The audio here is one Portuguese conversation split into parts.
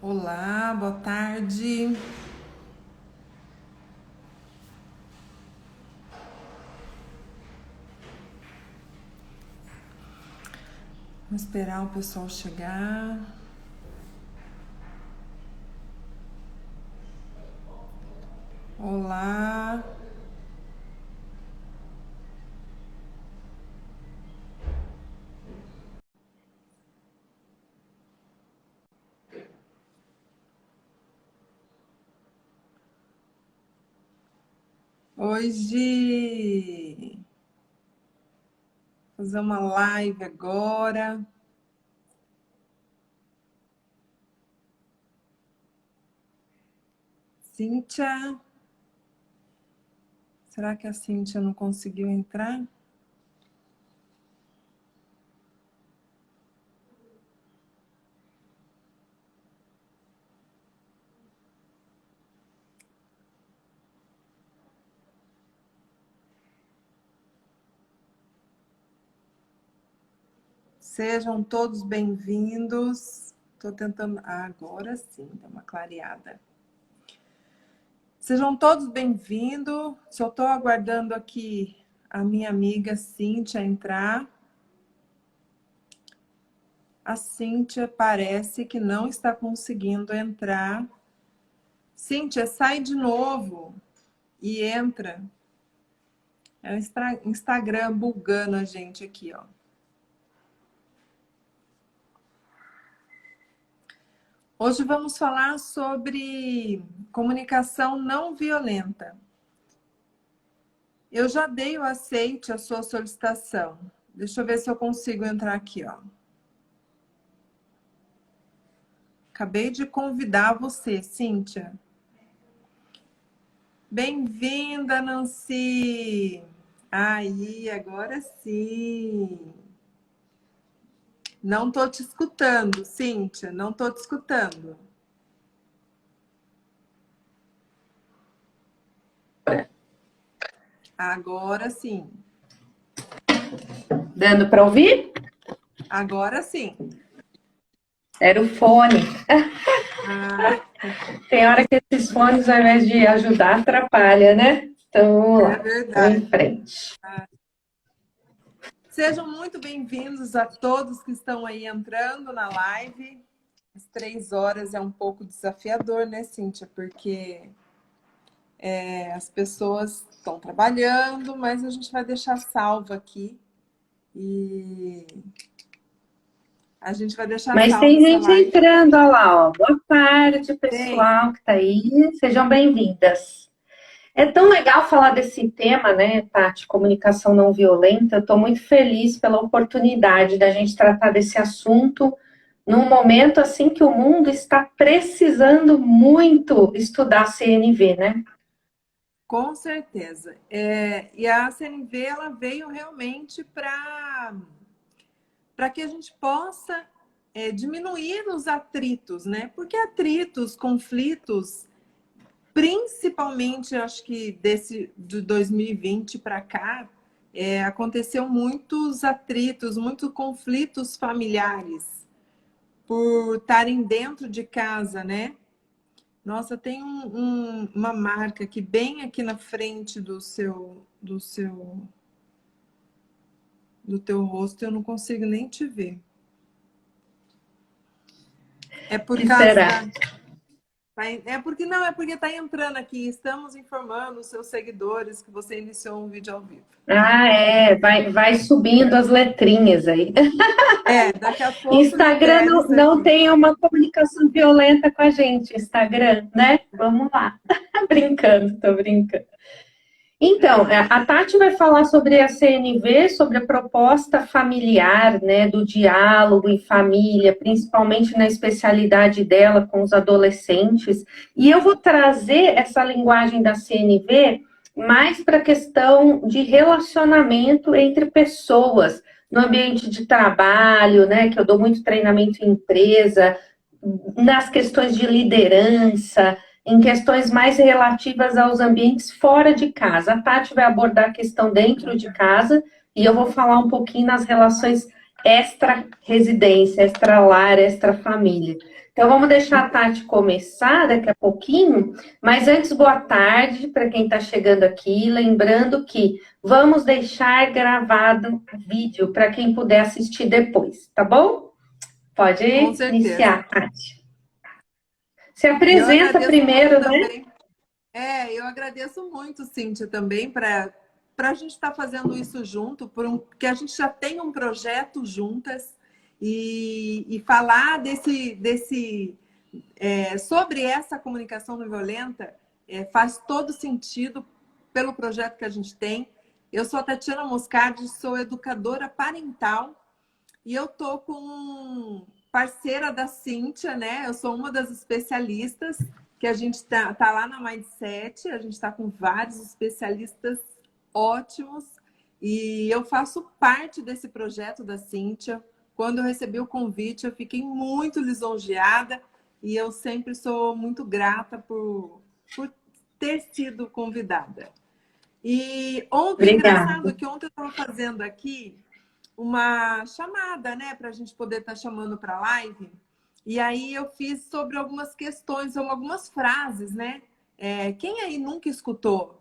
Olá, boa tarde. Vamos esperar o pessoal chegar. Olá. Oi, Gi. Vou fazer uma live agora. Cíntia. Será que a Cíntia não conseguiu entrar? Sejam todos bem-vindos. Estou tentando... agora sim, dá uma clareada. Sejam todos bem-vindos. Só estou aguardando aqui a minha amiga Cíntia entrar. A Cíntia parece que não está conseguindo entrar. Cíntia, sai de novo e entra. É o Instagram bugando a gente aqui, ó. Hoje vamos falar sobre comunicação não violenta. Eu já dei o aceite à sua solicitação. Deixa eu ver se eu consigo entrar aqui, ó. Acabei de convidar você, Cíntia. Bem-vinda, Nancy! Aí, agora sim! Não estou te escutando, Cíntia, não estou te escutando. Agora sim. Dando para ouvir? Agora sim. Era o fone. Ah, Tem hora que esses fones, ao invés de ajudar, atrapalha, né? Então, vamos lá. Vamos em verdade. frente. Sejam muito bem-vindos a todos que estão aí entrando na live. Às 3 horas é um pouco desafiador, né, Cíntia? Porque as pessoas estão trabalhando, mas a gente vai deixar salvo aqui. E a gente vai deixar Mas salvo tem essa gente live. entrando, olha lá, ó. Boa tarde, Tem. pessoal que está aí. Sejam bem-vindas. É tão legal falar desse tema, né, Tati? Comunicação não violenta. Eu estou muito feliz pela oportunidade da gente tratar desse assunto num momento assim que o mundo está precisando muito estudar CNV, né? Com certeza. E a CNV ela veio realmente para que a gente possa diminuir os atritos, né? Porque atritos, conflitos, principalmente acho que de 2020 para cá, aconteceu muitos atritos, muitos conflitos familiares por estarem dentro de casa, né? Nossa, tem uma marca aqui, bem aqui na frente do teu rosto, eu não consigo nem te ver. É por Que causa será? da... É porque está entrando aqui. Estamos informando os seus seguidores que você iniciou um vídeo ao vivo. Ah, vai subindo as letrinhas aí. Daqui a pouco Instagram libera não, isso não aqui. tem uma comunicação violenta com a gente, Instagram, né? Vamos lá. Brincando, tô brincando. Então, a Tati vai falar sobre a CNV, sobre a proposta familiar, né, do diálogo em família, principalmente na especialidade dela com os adolescentes. E eu vou trazer essa linguagem da CNV mais para a questão de relacionamento entre pessoas, no ambiente de trabalho, né, que eu dou muito treinamento em empresa, nas questões de liderança, em questões mais relativas aos ambientes fora de casa. A Tati vai abordar a questão dentro de casa e eu vou falar um pouquinho nas relações extra-residência, extra-lar, extra-família. Então, vamos deixar a Tati começar daqui a pouquinho, mas antes, boa tarde para quem está chegando aqui. Lembrando que vamos deixar gravado o vídeo para quem puder assistir depois, tá bom? Pode Com certeza. iniciar, Tati. Se Eu apresenta agradeço muito primeiro, né? também. Eu agradeço muito, Cíntia, também para a gente estar fazendo isso junto, porque a gente já tem um projeto juntas e falar sobre essa comunicação não violenta faz todo sentido pelo projeto que a gente tem. Eu sou a Tatiana Moscardi, sou educadora parental e eu tô com parceira da Cíntia, né? Eu sou uma das especialistas que a gente tá lá na Mindset, a gente está com vários especialistas ótimos e eu faço parte desse projeto da Cíntia. Quando eu recebi o convite, eu fiquei muito lisonjeada e eu sempre sou muito grata por ter sido convidada. E ontem, Obrigada. engraçado que ontem eu estava fazendo aqui uma chamada, né, para a gente poder estar chamando para a live. E aí eu fiz sobre algumas questões, algumas frases, né? Quem aí nunca escutou?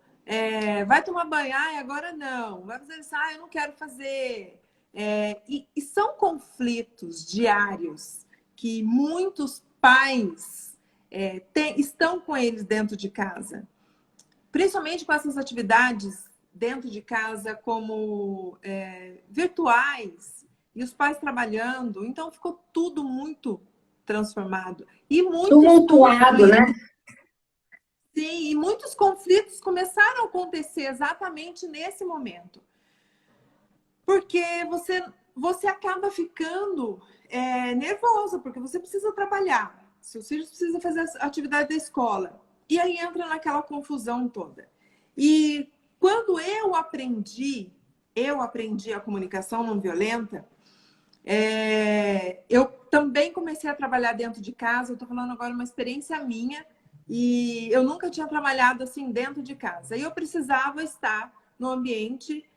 Vai tomar banho? Ai, agora não. Vai fazer isso? Eu não quero fazer. E são conflitos diários que muitos pais estão com eles dentro de casa. Principalmente com essas atividades dentro de casa como virtuais e os pais trabalhando, então ficou tudo muito transformado e muitos Tumultuado, né? conflitos. Sim, e muitos conflitos começaram a acontecer exatamente nesse momento, porque você acaba ficando nervosa, porque você precisa trabalhar, seus filhos precisam fazer a atividade da escola, e aí entra naquela confusão toda. E quando eu aprendi a comunicação não violenta, eu também comecei a trabalhar dentro de casa. Eu estou falando agora uma experiência minha e eu nunca tinha trabalhado assim dentro de casa. E eu precisava estar no ambiente,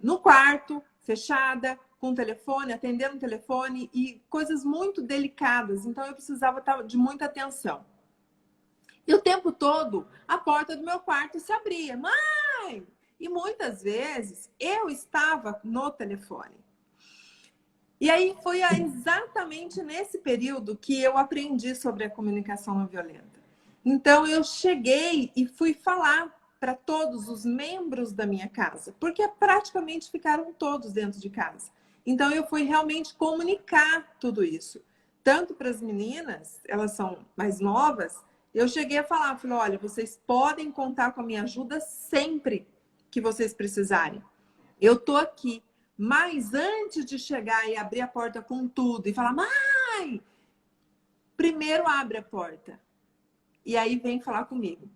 no quarto, fechada, com o telefone, atendendo o telefone e coisas muito delicadas. Então eu precisava estar de muita atenção. E o tempo todo, a porta do meu quarto se abria. Mãe! E muitas vezes eu estava no telefone. E aí foi exatamente nesse período que eu aprendi sobre a comunicação não violenta. Então eu cheguei e fui falar para todos os membros da minha casa, porque praticamente ficaram todos dentro de casa. Então eu fui realmente comunicar tudo isso. Tanto para as meninas, elas são mais novas, eu cheguei a falar, falei, olha, vocês podem contar com a minha ajuda sempre que vocês precisarem. Eu tô aqui. Mas antes de chegar e abrir a porta com tudo e falar, mãe, primeiro abre a porta. E aí vem falar comigo.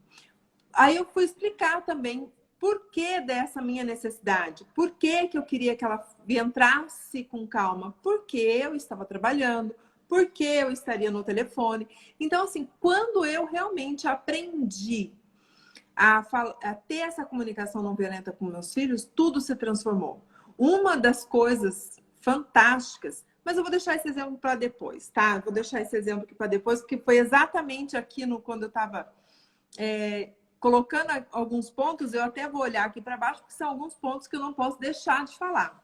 Aí eu fui explicar também por que dessa minha necessidade. Por que eu queria que ela entrasse com calma. Porque eu estava trabalhando. Porque eu estaria no telefone. Então, assim, quando eu realmente aprendi a ter essa comunicação não violenta com meus filhos, tudo se transformou. Uma das coisas fantásticas, mas eu vou deixar esse exemplo para depois, tá? Vou deixar esse exemplo aqui para depois, porque foi exatamente aqui quando eu estava colocando alguns pontos, eu até vou olhar aqui para baixo, porque são alguns pontos que eu não posso deixar de falar.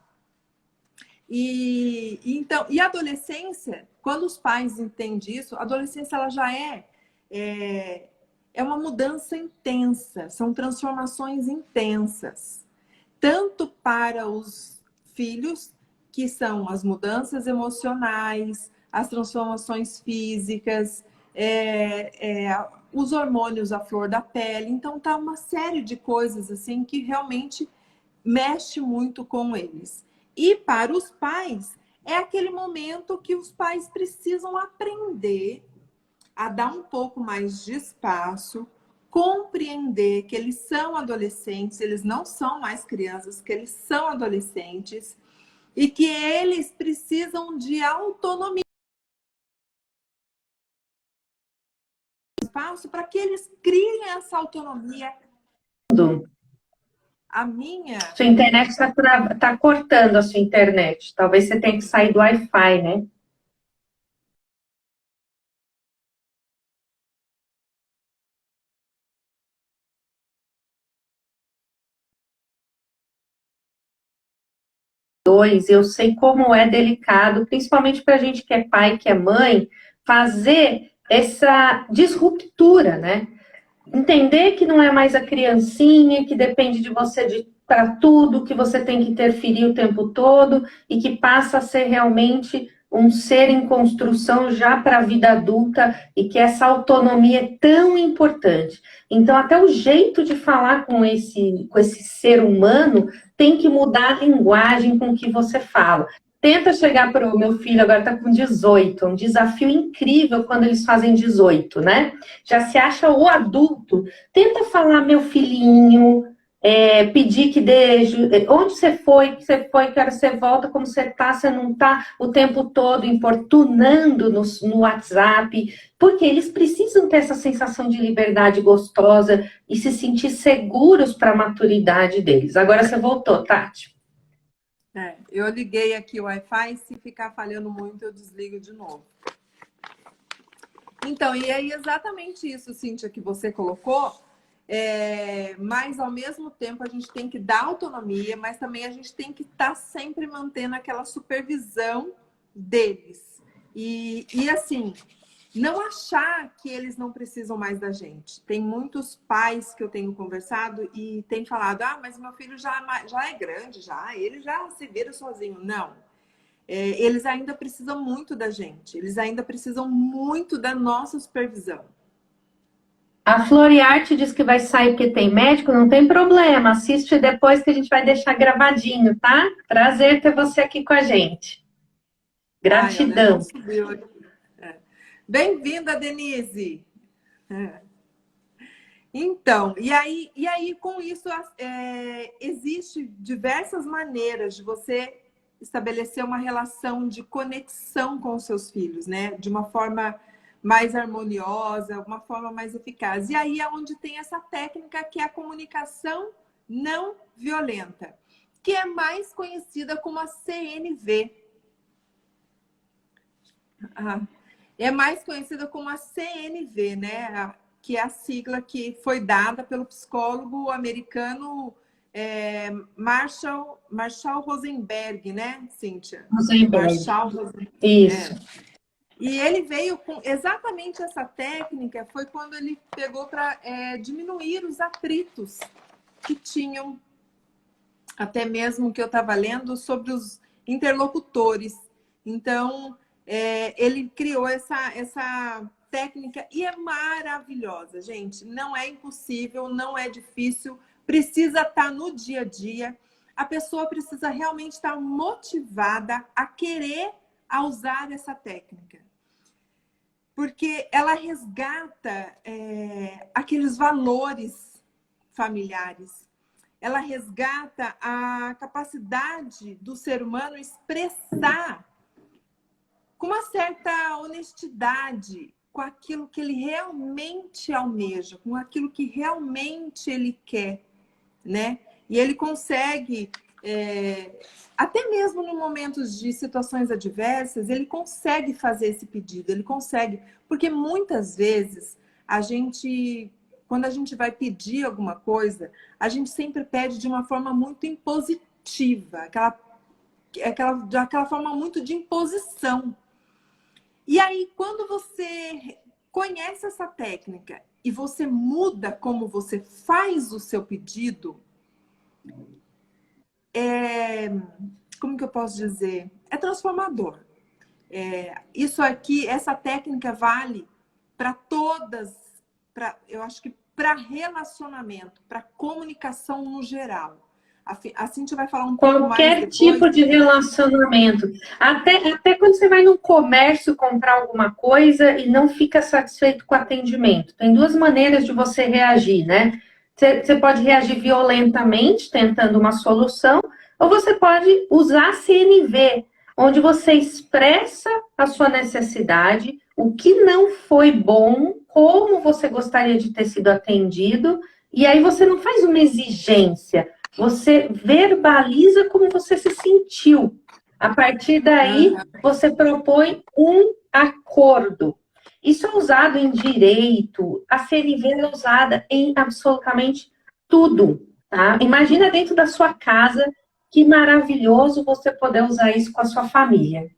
Então, e a adolescência, quando os pais entendem isso, a adolescência ela já é uma mudança intensa, são transformações intensas, tanto para os filhos, que são as mudanças emocionais, as transformações físicas, os hormônios à flor da pele. Então, tá uma série de coisas assim que realmente mexe muito com eles. E para os pais, é aquele momento que os pais precisam aprender a dar um pouco mais de espaço, compreender que eles são adolescentes, eles não são mais crianças, que eles são adolescentes e que eles precisam de autonomia, espaço para que eles criem essa autonomia. A minha... Sua internet tá cortando a sua internet. Talvez você tenha que sair do Wi-Fi, né? Eu sei como é delicado, principalmente para a gente que é pai, que é mãe, fazer essa disruptura, né? Entender que não é mais a criancinha, que depende de você para tudo, que você tem que interferir o tempo todo e que passa a ser realmente um ser em construção já para a vida adulta e que essa autonomia é tão importante. Então, até o jeito de falar com esse ser humano tem que mudar a linguagem com que você fala. Tenta chegar para o meu filho, agora está com 18, um desafio incrível quando eles fazem 18, né? Já se acha o adulto. Tenta falar, meu filhinho, pedir que dê. Onde você foi? Que hora você volta? Como você tá? Você não tá o tempo todo importunando no WhatsApp, porque eles precisam ter essa sensação de liberdade gostosa e se sentir seguros para a maturidade deles. Agora você voltou, Tati. Eu liguei aqui o Wi-Fi, se ficar falhando muito, eu desligo de novo. Então, e é exatamente isso, Cíntia, que você colocou, mas ao mesmo tempo a gente tem que dar autonomia, mas também a gente tem que estar sempre mantendo aquela supervisão deles. E assim, não achar que eles não precisam mais da gente. Tem muitos pais que eu tenho conversado e têm falado, mas meu filho já é grande, ele já se vira sozinho. Não. Eles ainda precisam muito da gente. Eles ainda precisam muito da nossa supervisão. A Floriarte diz que vai sair porque tem médico, não tem problema. Assiste depois que a gente vai deixar gravadinho, tá? Prazer ter você aqui com a gente. Gratidão. Bem-vinda, Denise. Então, e aí com isso, existe diversas maneiras de você estabelecer uma relação de conexão com os seus filhos, né? De uma forma mais harmoniosa, uma forma mais eficaz. E aí é onde tem essa técnica que é a comunicação não violenta, que é mais conhecida como a CNV. É mais conhecida como a CNV, né? Que é a sigla que foi dada pelo psicólogo americano Marshall Rosenberg, né, Cíntia? Rosenberg. Isso. E ele veio com exatamente essa técnica, foi quando ele pegou para diminuir os atritos que tinham, até mesmo que eu estava lendo, sobre os interlocutores. Então, ele criou essa técnica e é maravilhosa, gente. Não é impossível, não é difícil, precisa estar no dia a dia. A pessoa precisa realmente estar motivada a querer usar essa técnica. Porque ela resgata aqueles valores familiares. Ela resgata a capacidade do ser humano expressar com uma certa honestidade, com aquilo que ele realmente almeja, com aquilo que realmente ele quer, né? E ele consegue, até mesmo em momentos de situações adversas, ele consegue fazer esse pedido, ele consegue, porque muitas vezes quando a gente vai pedir alguma coisa, a gente sempre pede de uma forma muito impositiva, aquela forma muito de imposição. E aí, quando você conhece essa técnica e você muda como você faz o seu pedido, como que eu posso dizer? É transformador. Isso aqui, essa técnica vale para todas, eu acho que para relacionamento, para comunicação no geral. A Cíntia vai falar um pouco mais Qualquer tipo de relacionamento. Até quando você vai num comércio comprar alguma coisa e não fica satisfeito com o atendimento. Tem duas maneiras de você reagir, né? Você pode reagir violentamente, tentando uma solução, ou você pode usar a CNV, onde você expressa a sua necessidade, o que não foi bom, como você gostaria de ter sido atendido, e aí você não faz uma exigência. Você verbaliza como você se sentiu. A partir daí, você propõe um acordo. Isso é usado em direito, a CNV é usada em absolutamente tudo, tá? Imagina dentro da sua casa, que maravilhoso você poder usar isso com a sua família.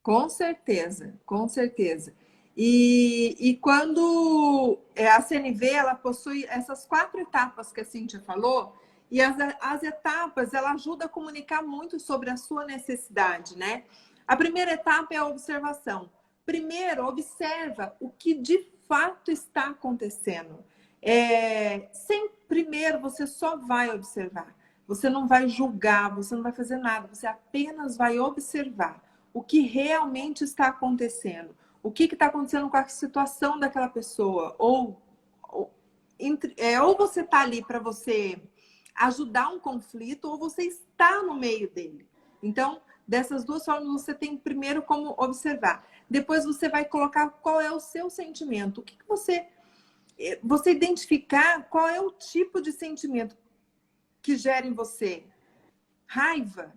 Com certeza, com certeza. E quando a CNV, ela possui essas 4 etapas que a Cíntia falou, e as etapas, ela ajuda a comunicar muito sobre a sua necessidade, né? A primeira etapa é a observação. Primeiro, observa o que de fato está acontecendo. Primeiro, você só vai observar. Você não vai julgar, você não vai fazer nada, você apenas vai observar o que realmente está acontecendo. O que está acontecendo com a situação daquela pessoa. Ou você está ali para você ajudar um conflito, ou você está no meio dele. Então, dessas duas formas, você tem primeiro como observar. Depois você vai colocar qual é o seu sentimento. O que você identificar qual é o tipo de sentimento que gera em você. Raiva?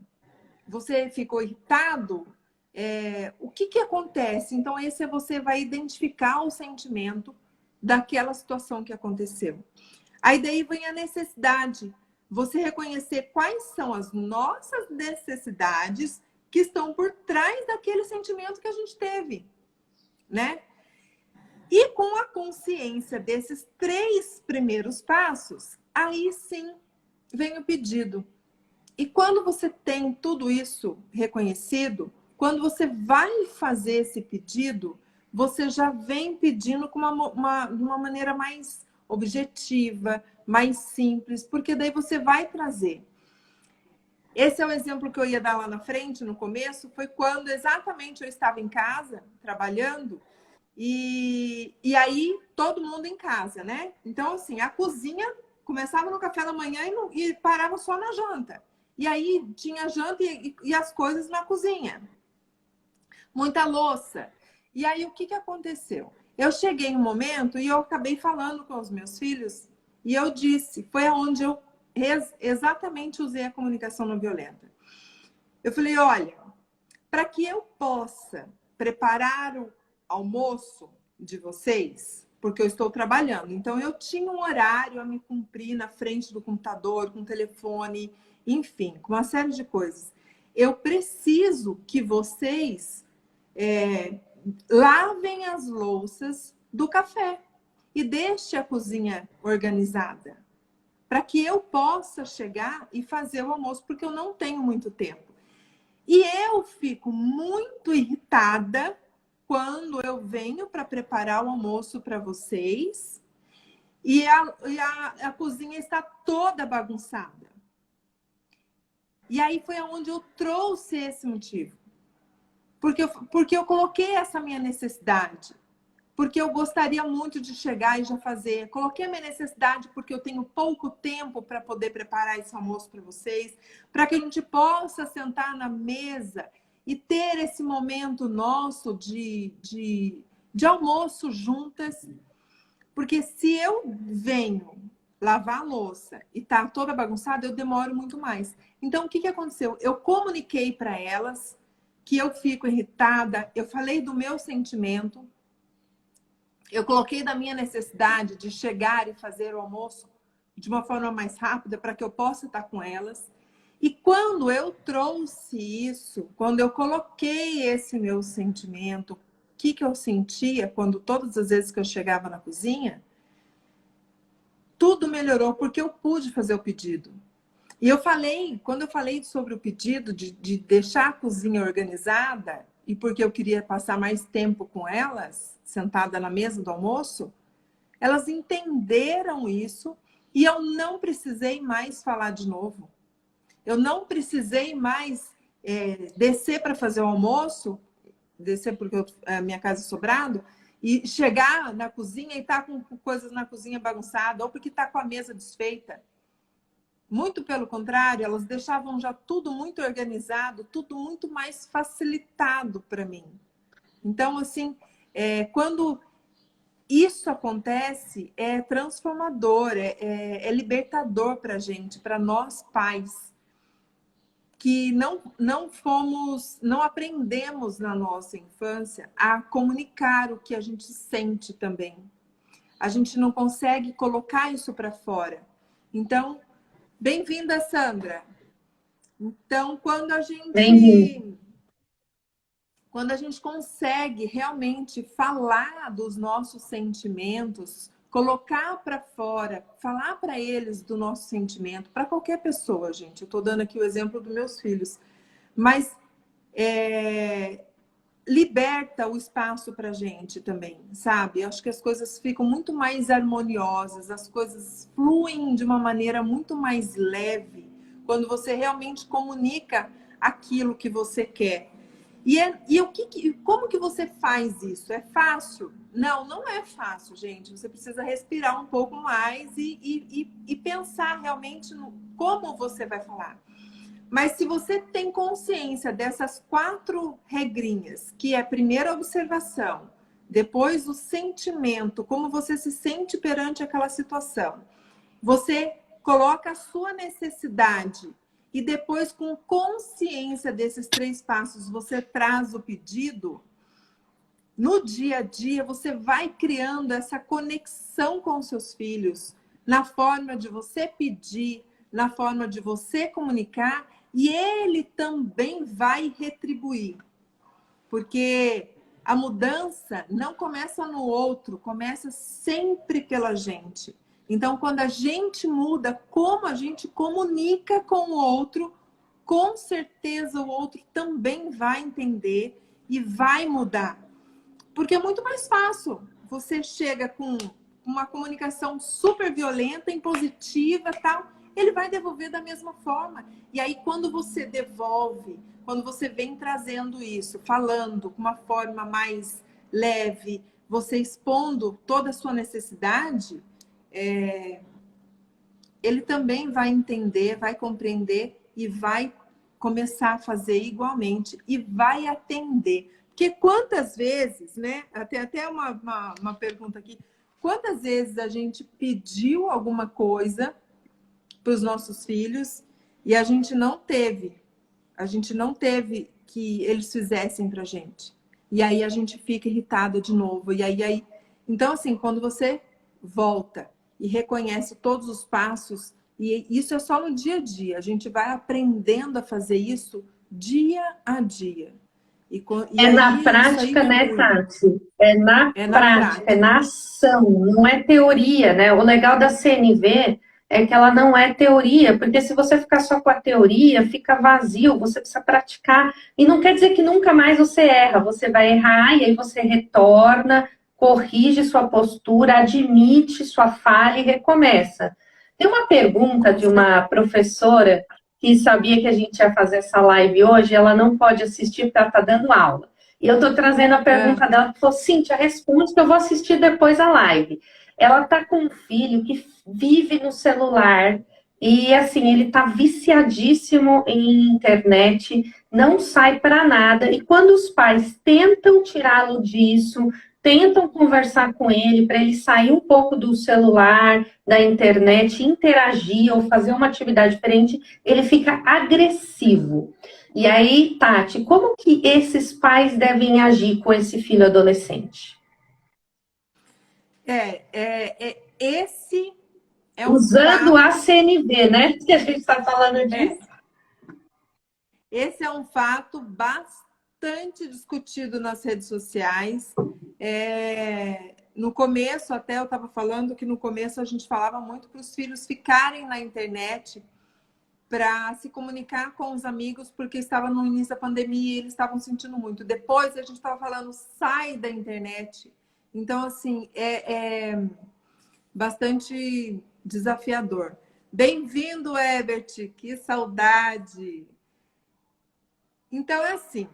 Você ficou irritado? O que acontece? Então, você vai identificar o sentimento daquela situação que aconteceu. Aí daí vem a necessidade. Você reconhecer quais são as nossas necessidades que estão por trás daquele sentimento que a gente teve, né? E com a consciência desses 3 primeiros passos, aí sim vem o pedido. E quando você tem tudo isso reconhecido, quando você vai fazer esse pedido, você já vem pedindo de uma maneira mais objetiva, mais simples, porque daí você vai trazer. Esse é o exemplo que eu ia dar lá na frente, no começo, foi quando exatamente eu estava em casa, trabalhando, e aí todo mundo em casa, né? Então, assim, a cozinha começava no café da manhã e parava só na janta. E aí tinha janta e as coisas na cozinha. Muita louça. E aí o que aconteceu? Eu cheguei em um momento e eu acabei falando com os meus filhos e eu disse, foi onde eu exatamente usei a comunicação não violenta. Eu falei, olha, para que eu possa preparar o almoço de vocês, porque eu estou trabalhando, então eu tinha um horário a me cumprir na frente do computador, com o telefone, enfim, com uma série de coisas. Eu preciso que vocês lavem as louças do café e deixe a cozinha organizada, para que eu possa chegar e fazer o almoço, porque eu não tenho muito tempo. E eu fico muito irritada quando eu venho para preparar o almoço para vocês e a cozinha está toda bagunçada. E aí foi onde eu trouxe esse motivo. Porque eu coloquei essa minha necessidade. Porque eu gostaria muito de chegar e já fazer. Coloquei a minha necessidade porque eu tenho pouco tempo para poder preparar esse almoço para vocês, para que a gente possa sentar na mesa e ter esse momento nosso de almoço juntas. Porque se eu venho lavar a louça e tá toda bagunçada, eu demoro muito mais. Então, o que aconteceu? Eu comuniquei para elas que eu fico irritada, eu falei do meu sentimento, eu coloquei da minha necessidade de chegar e fazer o almoço de uma forma mais rápida para que eu possa estar com elas. E quando eu trouxe isso, quando eu coloquei esse meu sentimento, o que eu sentia quando todas as vezes que eu chegava na cozinha, tudo melhorou porque eu pude fazer o pedido. E quando eu falei sobre o pedido de deixar a cozinha organizada, e porque eu queria passar mais tempo com elas, sentada na mesa do almoço, elas entenderam isso e eu não precisei mais falar de novo. Eu não precisei mais descer para fazer o almoço, descer porque a minha casa é sobrado, e chegar na cozinha e estar com coisas na cozinha bagunçada, ou porque está com a mesa desfeita. Muito pelo contrário, elas deixavam já tudo muito organizado, tudo muito mais facilitado para mim. Então, assim, quando isso acontece, é transformador, é libertador para a gente, para nós pais, que não aprendemos na nossa infância a comunicar o que a gente sente também. A gente não consegue colocar isso para fora. Então, bem-vinda, Sandra. Então, Bem-vindo. quando a gente consegue realmente falar dos nossos sentimentos, colocar para fora, falar para eles do nosso sentimento, para qualquer pessoa, gente. Eu estou dando aqui o exemplo dos meus filhos, mas liberta o espaço para a gente também, sabe? Acho que as coisas ficam muito mais harmoniosas, as coisas fluem de uma maneira muito mais leve quando você realmente comunica aquilo que você quer. Como que você faz isso? É fácil? Não, não é fácil, gente. Você precisa respirar um pouco mais e pensar realmente no como você vai falar. Mas se você tem consciência dessas 4 regrinhas, que é a primeira observação, depois o sentimento, como você se sente perante aquela situação, você coloca a sua necessidade e depois, com consciência desses 3 passos, você traz o pedido, no dia a dia você vai criando essa conexão com os seus filhos, na forma de você pedir, na forma de você comunicar, e ele também vai retribuir. Porque a mudança não começa no outro, começa sempre pela gente. Então, quando a gente muda como a gente comunica com o outro, com certeza o outro também vai entender e vai mudar. Porque é muito mais fácil. Você chega com uma comunicação super violenta, impositiva, tal, ele vai devolver da mesma forma. E aí, quando você devolve, quando você vem trazendo isso, falando com uma forma mais leve, você expondo toda a sua necessidade, ele também vai entender, vai compreender e vai começar a fazer igualmente e vai atender. Porque quantas vezes, né? Até uma pergunta aqui. Quantas vezes a gente pediu alguma coisa para os nossos filhos e a gente não teve que eles fizessem para a gente. E aí a gente fica irritada de novo. Então, assim, quando você volta e reconhece todos os passos, e isso é só no dia a dia, a gente vai aprendendo a fazer isso dia a dia. É na Isso aí prática, né, flui. Tati? É na É na prática, é prática. na ação, não é teoria, né? O legal da CNV é que ela não é teoria, porque se você ficar só com a teoria, fica vazio, você precisa praticar. E não quer dizer que nunca mais você erra, você vai errar e aí você retorna, corrige sua postura, admite sua falha e recomeça. Tem uma pergunta de uma professora que sabia que a gente ia fazer essa live hoje, ela não pode assistir porque ela está dando aula. E eu estou trazendo a pergunta dela, que falou, Cíntia, responde que eu vou assistir depois a live. Ela está com um filho que vive no celular e, assim, ele está viciadíssimo em internet, não sai para nada. E quando os pais tentam tirá-lo disso, tentam conversar com ele para ele sair um pouco do celular, da internet, interagir ou fazer uma atividade diferente, ele fica agressivo. E aí, Tati, como que esses pais devem agir com esse filho adolescente? Esse é um Usando fato. a CNV, né? Que a gente está falando disso. Esse é um fato bastante discutido nas redes sociais. No começo, até eu estava falando que no começo a gente falava muito para os filhos ficarem na internet para se comunicar com os amigos, porque estava no início da pandemia e eles estavam sentindo muito. Depois a gente estava falando, sai da internet. Então, assim, é bastante desafiador. Bem-vindo, Ebert, que saudade! Então, é assim,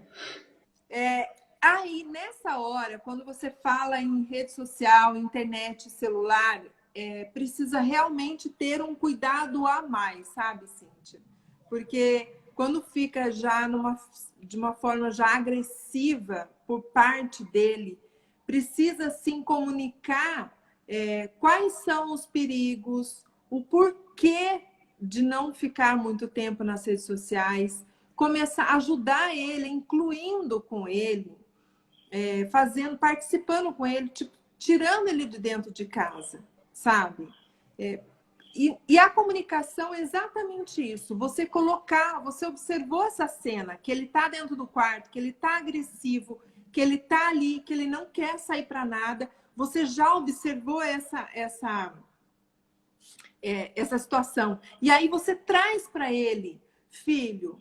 aí nessa hora, quando você fala em rede social, internet, celular, precisa realmente ter um cuidado a mais, sabe, Cíntia? Porque quando fica já de uma forma já agressiva por parte dele, precisa sim comunicar quais são os perigos, o porquê de não ficar muito tempo nas redes sociais, começar a ajudar ele, incluindo com ele, participando com ele, tipo, tirando ele de dentro de casa, sabe? E a comunicação é exatamente isso. Você observou essa cena, que ele está dentro do quarto, que ele está agressivo, que ele está ali, que ele não quer sair para nada. Você já observou essa situação. E aí você traz para ele, filho,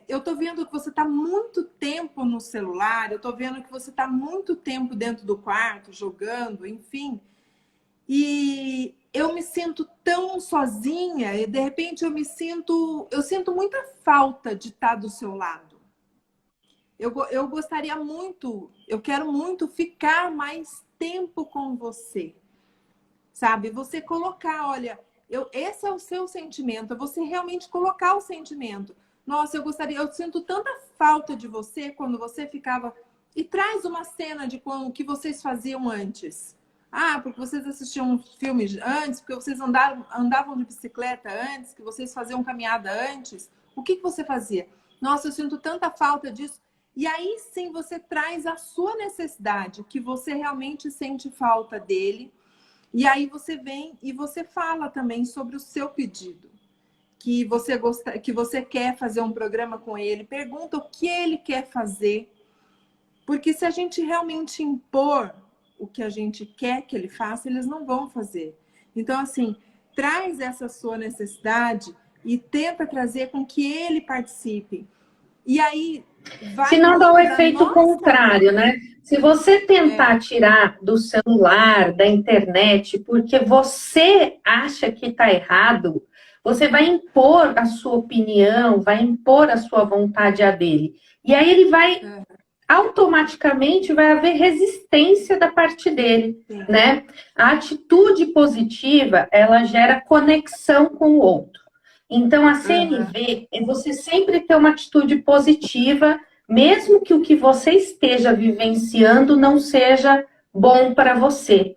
eu estou vendo que você está muito tempo no celular, eu estou vendo que você está muito tempo dentro do quarto, jogando, enfim. E eu me sinto tão sozinha, e de repente eu sinto muita falta de estar do seu lado. Eu gostaria muito, eu quero muito ficar mais tempo com você. Sabe? Você colocar, olha, esse é o seu sentimento, é você realmente colocar o sentimento. Nossa, eu sinto tanta falta de você quando você ficava... E traz uma cena de o que vocês faziam antes. Ah, porque vocês assistiam filmes antes, porque vocês andavam de bicicleta antes, que vocês faziam caminhada antes. O que você fazia? Nossa, eu sinto tanta falta disso. E aí sim você traz a sua necessidade, que você realmente sente falta dele. E aí você vem e você fala também sobre o seu pedido. Que você quer fazer um programa com ele. Pergunta o que ele quer fazer. Porque se a gente realmente impor o que a gente quer que ele faça, eles não vão fazer. Então, assim, traz essa sua necessidade e tenta trazer com que ele participe. E aí vai... Senão dá o efeito contrário, né? Se você tentar tirar do celular, da internet, porque você acha que está errado, você vai impor a sua opinião, vai impor a sua vontade a dele. E aí ele vai... automaticamente vai haver resistência da parte dele, né? A atitude positiva, ela gera conexão com o outro. Então, a CNV é você sempre ter uma atitude positiva, mesmo que o que você esteja vivenciando não seja bom para você.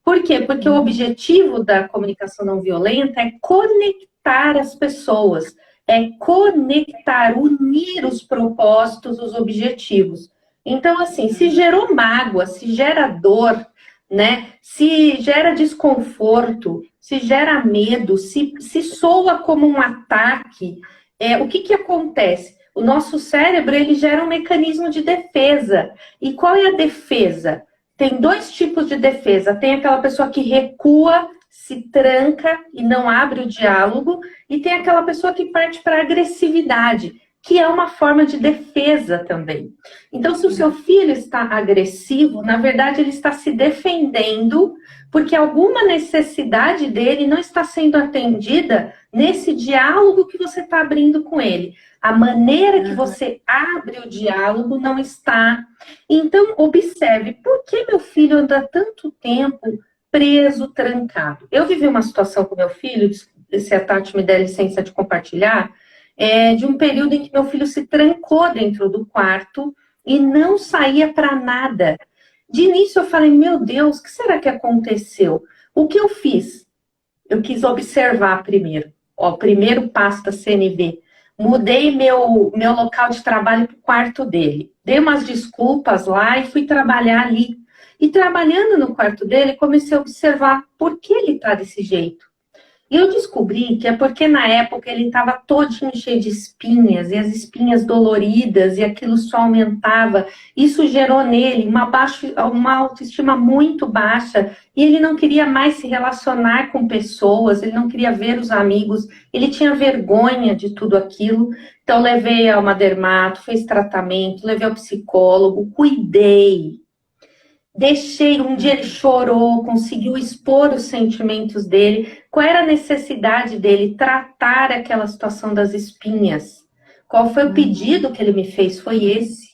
Por quê? Porque o objetivo da comunicação não violenta é conectar as pessoas, é conectar, unir os propósitos, os objetivos. Então, assim, se gerou mágoa, se gera dor, né? Se gera desconforto, se gera medo, se soa como um ataque, o que acontece? O nosso cérebro, ele gera um mecanismo de defesa. E qual é a defesa? Tem dois tipos de defesa. Tem aquela pessoa que recua, se tranca e não abre o diálogo, e tem aquela pessoa que parte para a agressividade, que é uma forma de defesa também. Então, se o seu filho está agressivo, na verdade ele está se defendendo porque alguma necessidade dele não está sendo atendida nesse diálogo que você está abrindo com ele. A maneira que você abre o diálogo não está. Então, observe, por que meu filho anda tanto tempo preso, trancado? Eu vivi uma situação com meu filho, se a Tati me der licença de compartilhar, de um período em que meu filho se trancou dentro do quarto e não saía para nada. De início eu falei, meu Deus, o que será que aconteceu? O que eu fiz? Eu quis observar primeiro. O primeiro passo da CNV. Mudei meu local de trabalho para o quarto dele. Dei umas desculpas lá e fui trabalhar ali. E trabalhando no quarto dele, comecei a observar por que ele está desse jeito. E eu descobri que é porque na época ele estava todinho cheio de espinhas, e as espinhas doloridas, e aquilo só aumentava. Isso gerou nele uma autoestima muito baixa, e ele não queria mais se relacionar com pessoas, ele não queria ver os amigos, ele tinha vergonha de tudo aquilo. Então levei a uma dermato, fez tratamento, levei ao psicólogo, cuidei. Deixei, um dia ele chorou, conseguiu expor os sentimentos dele. Qual era a necessidade dele? Tratar aquela situação das espinhas. Qual foi o pedido que ele me fez? Foi esse.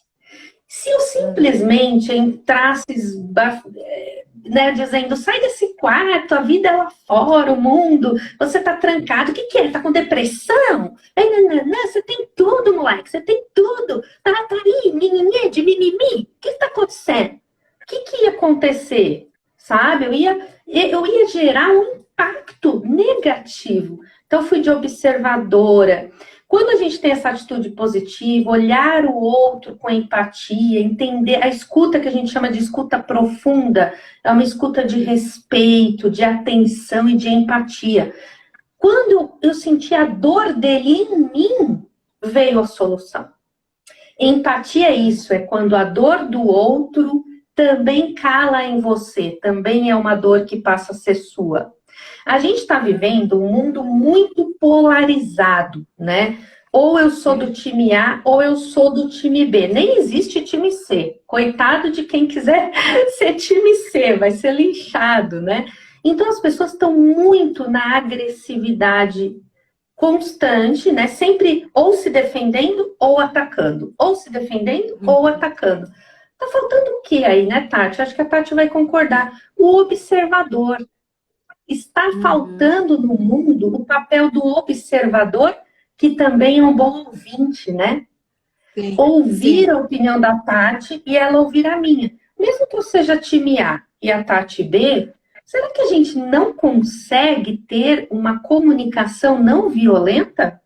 Se eu simplesmente entrasse, né, dizendo, sai desse quarto, a vida é lá fora, o mundo, você tá trancado, o que é? Tá com depressão? Não, você tem tudo, moleque, você tem tudo. Tá aí, mimimi, de mimimi. O que tá acontecendo? que ia acontecer? Sabe? Eu ia gerar um impacto negativo. Então, eu fui de observadora. Quando a gente tem essa atitude positiva, olhar o outro com empatia, entender a escuta que a gente chama de escuta profunda, é uma escuta de respeito, de atenção e de empatia. Quando eu senti a dor dele em mim, veio a solução. Empatia é isso, é quando a dor do outro também cala em você, também é uma dor que passa a ser sua. A gente está vivendo um mundo muito polarizado, né? Ou eu sou do time A, ou eu sou do time B. Nem existe time C. Coitado de quem quiser ser time C, vai ser linchado, né? Então as pessoas estão muito na agressividade constante, né? Sempre ou se defendendo ou atacando. Ou se defendendo ou atacando. Tá faltando o que aí, né, Tati? Acho que a Tati vai concordar. O observador. Está faltando no mundo o papel do observador, que também é um bom ouvinte, né? Sim, Ouvir sim. a opinião da Tati e ela ouvir a minha. Mesmo que eu seja time A e a Tati B, será que a gente não consegue ter uma comunicação não violenta?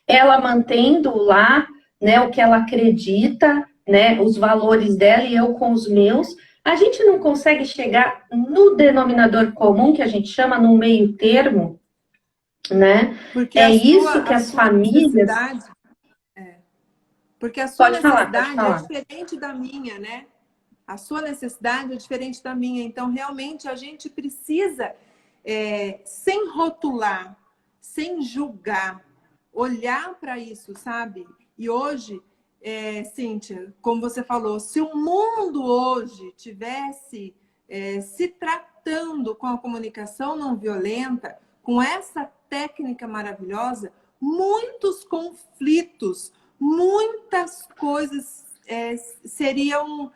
Ela mantendo lá, né, o que ela acredita, né, os valores dela e eu com os meus, a gente não consegue chegar no denominador comum, que a gente chama no meio termo, né? Porque É isso que a as sua famílias... necessidade, porque a sua Pode falar, pode necessidade é falar. diferente da minha, né? A sua necessidade é diferente da minha. Então, realmente, a gente precisa, sem rotular, sem julgar, olhar para isso, sabe? E hoje, Cíntia, como você falou, se o mundo hoje tivesse se tratando com a comunicação não violenta, com essa técnica maravilhosa, muitos conflitos, muitas coisas seriam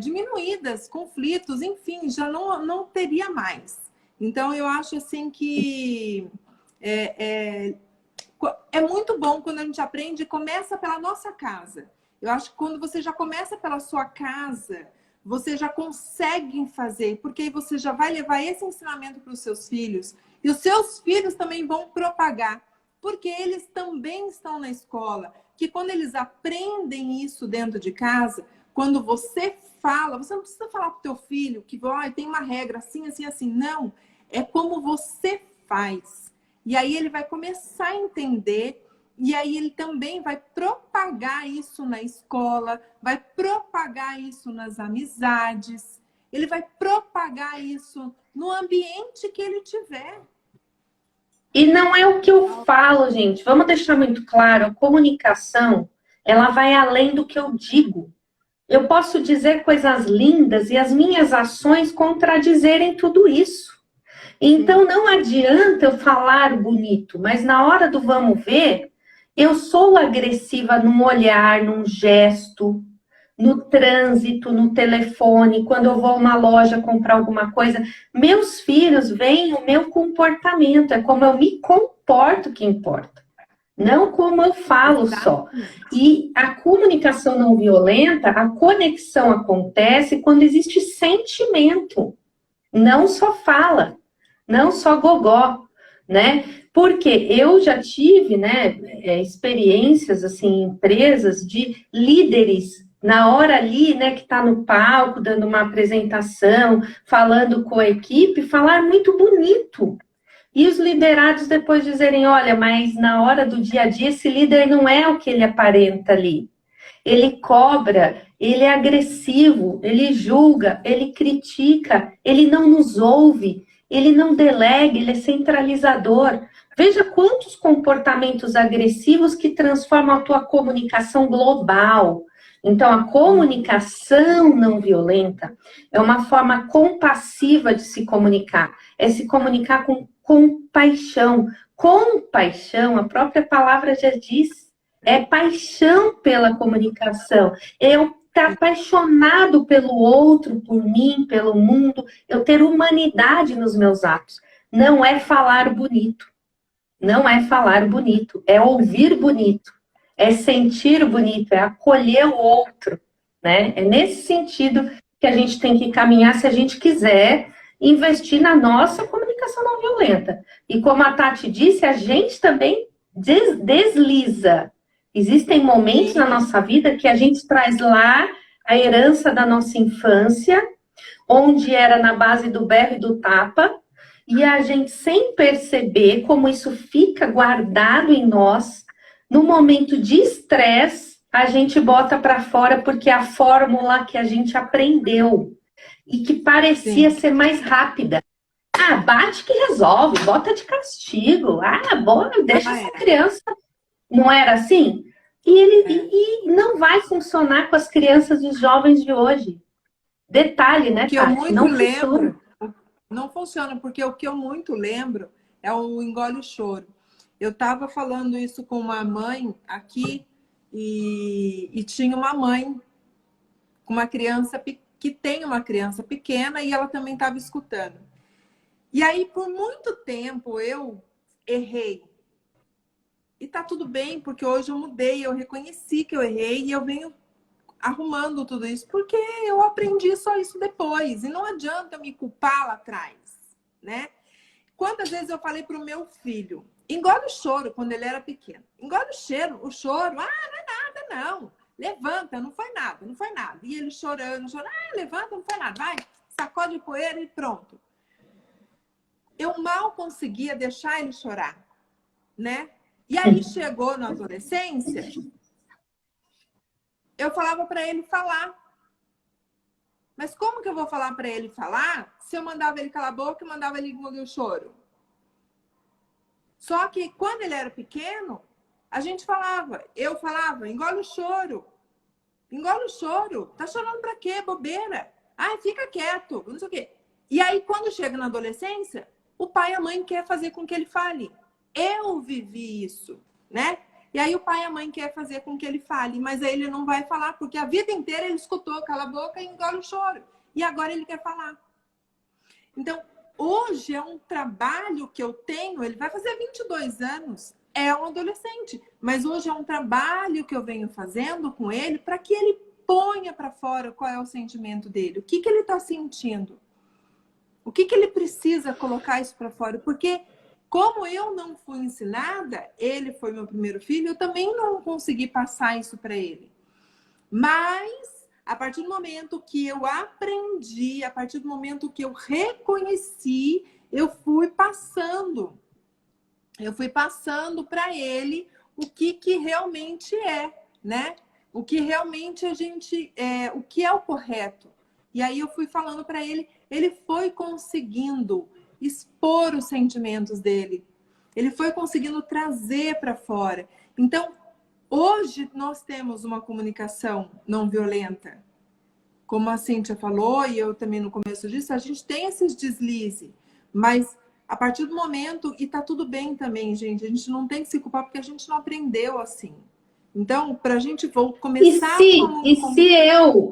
diminuídas, conflitos, enfim, já não teria mais. Então, eu acho assim que é muito bom quando a gente aprende e começa pela nossa casa. Eu acho que quando você já começa pela sua casa, você já consegue fazer, porque aí você já vai levar esse ensinamento para os seus filhos, e os seus filhos também vão propagar, porque eles também estão na escola, que quando eles aprendem isso dentro de casa, quando você fala, você não precisa falar para o teu filho que tem uma regra assim, assim, assim. Não, é como você faz. E aí ele vai começar a entender, e aí ele também vai propagar isso na escola, vai propagar isso nas amizades, ele vai propagar isso no ambiente que ele tiver. E não é o que eu falo, gente. Vamos deixar muito claro, a comunicação, ela vai além do que eu digo. Eu posso dizer coisas lindas e as minhas ações contradizerem tudo isso. Então, não adianta eu falar bonito, mas na hora do vamos ver, eu sou agressiva num olhar, num gesto, no trânsito, no telefone, quando eu vou a uma loja comprar alguma coisa. Meus filhos veem o meu comportamento, é como eu me comporto que importa, não como eu falo só. E a comunicação não violenta, a conexão acontece quando existe sentimento, não só fala. Não só gogó, né? Porque eu já tive, né, experiências, assim, em empresas de líderes, na hora ali, né, que está no palco, dando uma apresentação, falando com a equipe, falar muito bonito. E os liderados depois dizerem, olha, mas na hora do dia a dia, esse líder não é o que ele aparenta ali. Ele cobra, ele é agressivo, ele julga, ele critica, ele não nos ouve, ele não delega, ele é centralizador. Veja quantos comportamentos agressivos que transformam a tua comunicação global. Então, a comunicação não violenta é uma forma compassiva de se comunicar. É se comunicar com compaixão. Compaixão, a própria palavra já diz, é paixão pela comunicação. Eu estar apaixonado pelo outro, por mim, pelo mundo. Eu ter humanidade nos meus atos. Não é falar bonito. Não é falar bonito. É ouvir bonito. É sentir bonito. É acolher o outro. Né? É nesse sentido que a gente tem que caminhar se a gente quiser investir na nossa comunicação não violenta. E como a Tati disse, a gente também desliza. Existem momentos na nossa vida que a gente traz lá a herança da nossa infância, onde era na base do berro e do tapa, e a gente, sem perceber como isso fica guardado em nós, no momento de estresse, a gente bota para fora porque é a fórmula que a gente aprendeu e que parecia ser mais rápida. Ah, bate que resolve, bota de castigo. Ah, bom, deixa essa criança. Não era assim? E não vai funcionar com as crianças e os jovens de hoje. Detalhe, né, Tati? Não funciona, porque o que eu muito lembro é o engole o choro. Eu estava falando isso com uma mãe aqui e tinha uma mãe com uma criança que tem uma criança pequena e ela também estava escutando. E aí, por muito tempo, eu errei. E tá tudo bem, porque hoje eu mudei, eu reconheci que eu errei e eu venho arrumando tudo isso, porque eu aprendi só isso depois. E não adianta eu me culpar lá atrás, né? Quantas vezes eu falei pro meu filho, engole o choro quando ele era pequeno. Engole o choro. Ah, não é nada, não. Levanta, não foi nada, não foi nada. E ele chorando. Ah, levanta, não foi nada. Vai, sacode poeira e pronto. Eu mal conseguia deixar ele chorar, né? E aí chegou na adolescência, eu falava para ele falar. Mas como que eu vou falar para ele falar se eu mandava ele calar a boca e mandava ele engolir o choro? Só que quando ele era pequeno, a gente falava, eu falava, engole o choro. Engole o choro. Tá chorando pra quê? Bobeira. Ai, fica quieto. Não sei o quê. E aí, quando chega na adolescência, o pai e a mãe quer fazer com que ele fale. Eu vivi isso, né? E aí o pai e a mãe quer fazer com que ele fale, mas aí ele não vai falar, porque a vida inteira ele escutou, cala a boca e engole o choro. E agora ele quer falar. Então, hoje é um trabalho que eu tenho, ele vai fazer 22 anos, é um adolescente, mas hoje é um trabalho que eu venho fazendo com ele para que ele ponha para fora qual é o sentimento dele, o que ele está sentindo, o que ele precisa colocar isso para fora, porque como eu não fui ensinada, ele foi meu primeiro filho, eu também não consegui passar isso para ele. Mas, a partir do momento que eu aprendi, a partir do momento que eu reconheci, eu fui passando. Eu fui passando para ele o que realmente é, né? O que realmente a gente o que é o correto. E aí eu fui falando para ele, ele foi conseguindo expor os sentimentos dele. Ele foi conseguindo trazer para fora. Então, hoje nós temos uma comunicação não violenta. Como a Cíntia falou, e eu também no começo disse, a gente tem esses deslizes, mas a partir do momento, e tá tudo bem também, gente, a gente não tem que se culpar porque a gente não aprendeu assim. Então, para a gente começar... Se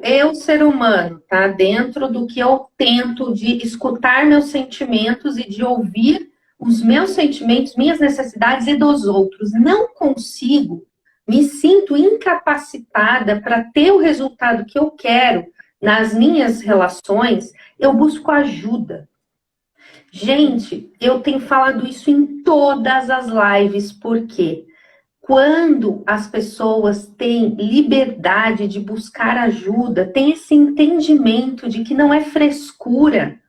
eu, ser humano, tá? Dentro do que eu tento de escutar meus sentimentos e de ouvir os meus sentimentos, minhas necessidades e dos outros, não consigo, me sinto incapacitada para ter o resultado que eu quero nas minhas relações, eu busco ajuda. Gente, eu tenho falado isso em todas as lives, porque quando as pessoas têm liberdade de buscar ajuda, tem esse entendimento de que não é frescura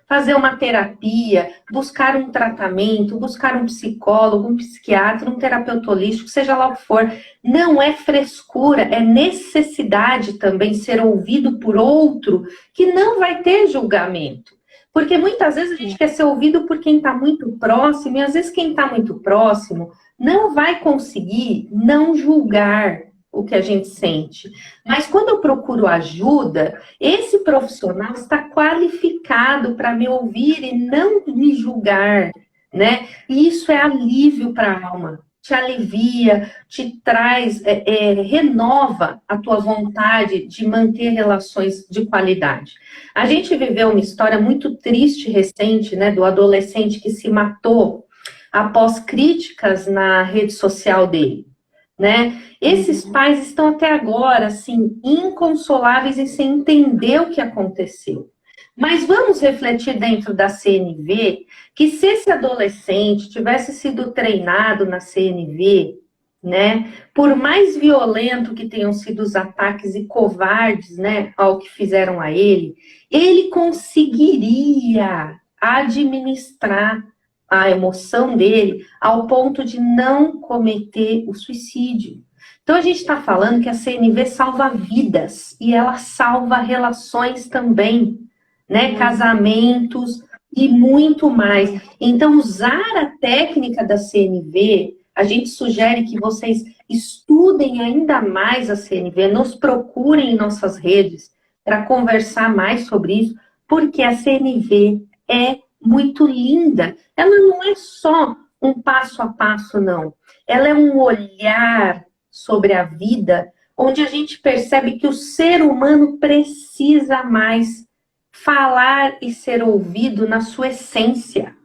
fazer uma terapia, buscar um tratamento, buscar um psicólogo, um psiquiatra, um terapeuta holístico, seja lá o que for. Não é frescura, é necessidade também ser ouvido por outro que não vai ter julgamento. Porque muitas vezes a gente quer ser ouvido por quem está muito próximo, e às vezes quem está muito próximo não vai conseguir não julgar o que a gente sente. Mas quando eu procuro ajuda, esse profissional está qualificado para me ouvir e não me julgar, né? E isso é alívio para a alma. Te alivia, te traz, renova a tua vontade de manter relações de qualidade. A gente viveu uma história muito triste recente, né, do adolescente que se matou após críticas na rede social dele. né? Esses pais estão até agora, assim, inconsoláveis e sem entender o que aconteceu. Mas vamos refletir dentro da CNV que se esse adolescente tivesse sido treinado na CNV, né, por mais violento que tenham sido os ataques e covardes, né, ao que fizeram a ele conseguiria administrar a emoção dele ao ponto de não cometer o suicídio. Então a gente está falando que a CNV salva vidas e ela salva relações também, né? Casamentos e muito mais. Então usar a técnica da CNV, a gente sugere que vocês estudem ainda mais a CNV, nos procurem em nossas redes para conversar mais sobre isso, porque a CNV é muito linda. Ela não é só um passo a passo, não. Ela é um olhar sobre a vida, onde a gente percebe que o ser humano precisa mais falar e ser ouvido na sua essência.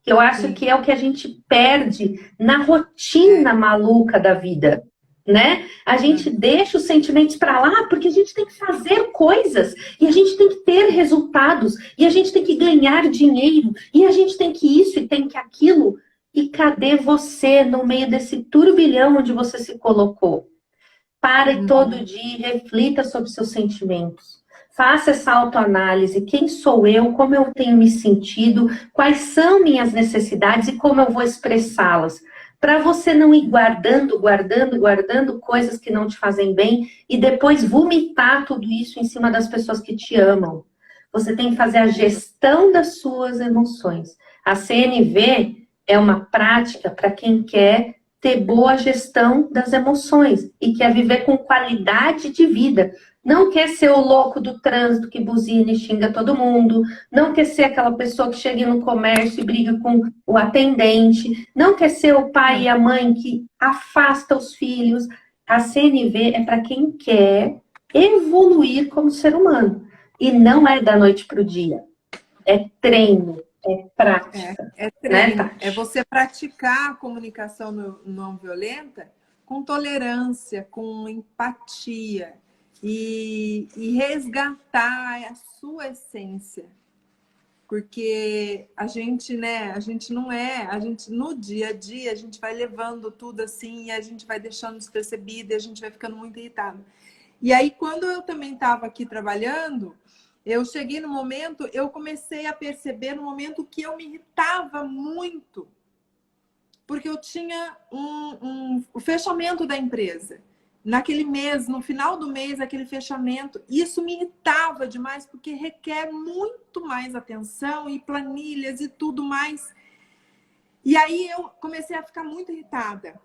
Eu acho que é o que a gente perde na rotina maluca da vida, né? A gente deixa os sentimentos para lá porque a gente tem que fazer coisas e a gente tem que ter resultados e a gente tem que ganhar dinheiro e a gente tem que isso e tem que aquilo. E cadê você no meio desse turbilhão onde você se colocou? Pare todo dia e reflita sobre seus sentimentos. Faça essa autoanálise. Quem sou eu? Como eu tenho me sentido? Quais são minhas necessidades e como eu vou expressá-las? Para você não ir guardando coisas que não te fazem bem e depois vomitar tudo isso em cima das pessoas que te amam. Você tem que fazer a gestão das suas emoções. A CNV é uma prática para quem quer ter boa gestão das emoções e quer viver com qualidade de vida. Não quer ser o louco do trânsito que buzina e xinga todo mundo. Não quer ser aquela pessoa que chega no comércio e briga com o atendente. Não quer ser o pai e a mãe que afasta os filhos. A CNV é para quem quer evoluir como ser humano. E não é da noite para o dia. É treino, é prática. É treino, Né, é você praticar a comunicação não violenta com tolerância, com empatia e resgatar a sua essência. Porque a gente, né, a gente não é, a gente no dia a dia, a gente vai levando tudo assim e a gente vai deixando despercebido e a gente vai ficando muito irritado. E aí, quando eu também estava aqui trabalhando, eu cheguei no momento, eu comecei a perceber no momento que eu me irritava muito, porque eu tinha o fechamento da empresa. Naquele mês, no final do mês, aquele fechamento, isso me irritava demais, porque requer muito mais atenção e planilhas e tudo mais. E aí eu comecei a ficar muito irritada.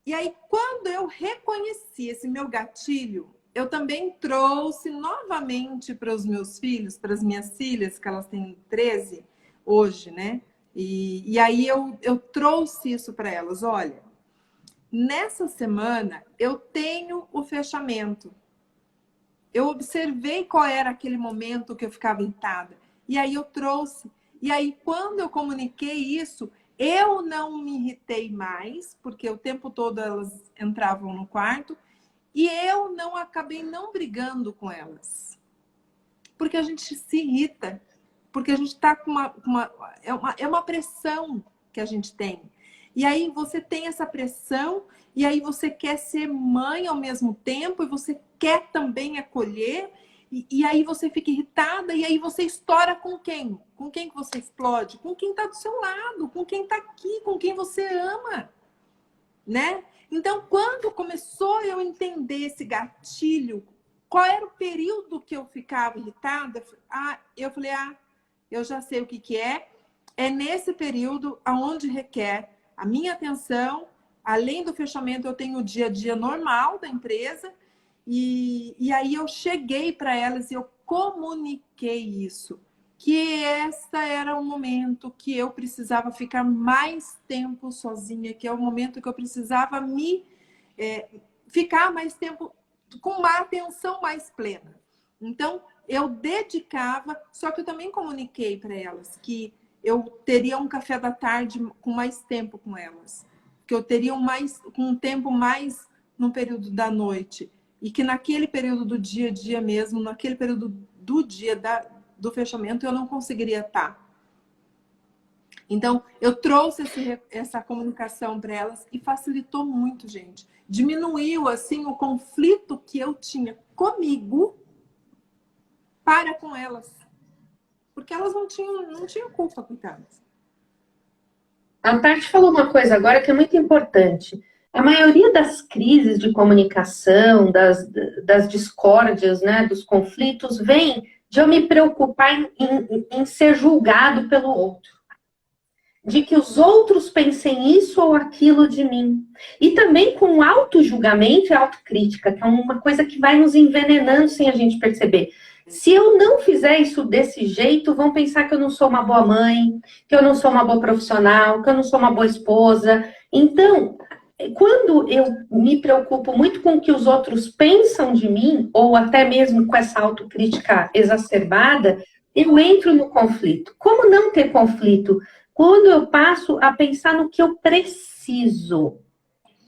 E aí, quando eu reconheci esse meu gatilho, eu também trouxe novamente para os meus filhos, para as minhas filhas, que elas têm 13 hoje, né? E aí eu trouxe isso para elas. Olha, nessa semana eu tenho o fechamento. Eu observei qual era aquele momento que eu ficava irritada. E aí eu trouxe. E aí, quando eu comuniquei isso, eu não me irritei mais, porque o tempo todo elas entravam no quarto. E eu não acabei não brigando com elas. Porque a gente se irrita. Porque a gente está com é uma pressão que a gente tem. E aí você tem essa pressão, e aí você quer ser mãe ao mesmo tempo, e você quer também acolher, e aí você fica irritada, e aí você estoura com quem? Com quem que você explode? Com quem está do seu lado, com quem está aqui, com quem você ama, né? Então, quando começou eu entender esse gatilho, qual era o período que eu ficava irritada? Eu falei, eu já sei o que é. É nesse período onde requer a minha atenção. Além do fechamento, eu tenho o dia a dia normal da empresa. E aí eu cheguei para elas e eu comuniquei isso. Que esse era o momento que eu precisava ficar mais tempo sozinha, que é o momento que eu precisava ficar mais tempo com uma atenção mais plena. Então, eu dedicava, só que eu também comuniquei para elas que eu teria um café da tarde com mais tempo com elas, que eu teria um tempo mais no período da noite e que naquele período do dia a dia mesmo, naquele período do dia do fechamento, eu não conseguiria estar. Então, eu trouxe essa comunicação para elas e facilitou muito, gente. Diminuiu, assim, o conflito que eu tinha comigo para com elas. Porque elas não tinham culpa, coitadas. A Tati falou uma coisa agora que é muito importante. A maioria das crises de comunicação, das discórdias, né, dos conflitos, vem de eu me preocupar em ser julgado pelo outro. De que os outros pensem isso ou aquilo de mim. E também com auto-julgamento e autocrítica, que é uma coisa que vai nos envenenando sem a gente perceber. Se eu não fizer isso desse jeito, vão pensar que eu não sou uma boa mãe, que eu não sou uma boa profissional, que eu não sou uma boa esposa. Então, quando eu me preocupo muito com o que os outros pensam de mim, ou até mesmo com essa autocrítica exacerbada, eu entro no conflito. Como não ter conflito? Quando eu passo a pensar no que eu preciso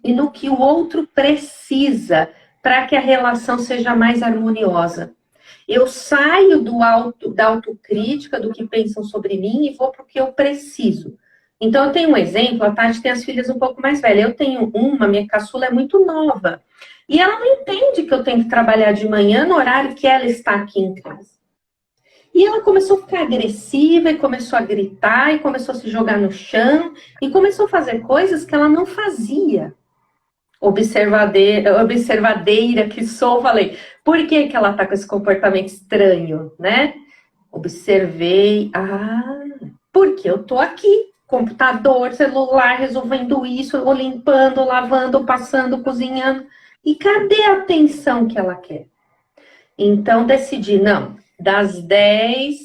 e no que o outro precisa para que a relação seja mais harmoniosa. Eu saio da autocrítica, do que pensam sobre mim e vou para o que eu preciso. Então, eu tenho um exemplo, a Tati tem as filhas um pouco mais velhas. Eu tenho minha caçula é muito nova. E ela não entende que eu tenho que trabalhar de manhã no horário que ela está aqui em casa. E ela começou a ficar agressiva, e começou a gritar, e começou a se jogar no chão, e começou a fazer coisas que ela não fazia. Observadeira que sou, falei, por que ela tá com esse comportamento estranho, né? Observei, porque eu tô aqui, computador, celular, resolvendo isso, ou limpando, ou lavando, ou passando, cozinhando, e cadê a atenção que ela quer? Então, decidi, não, das 10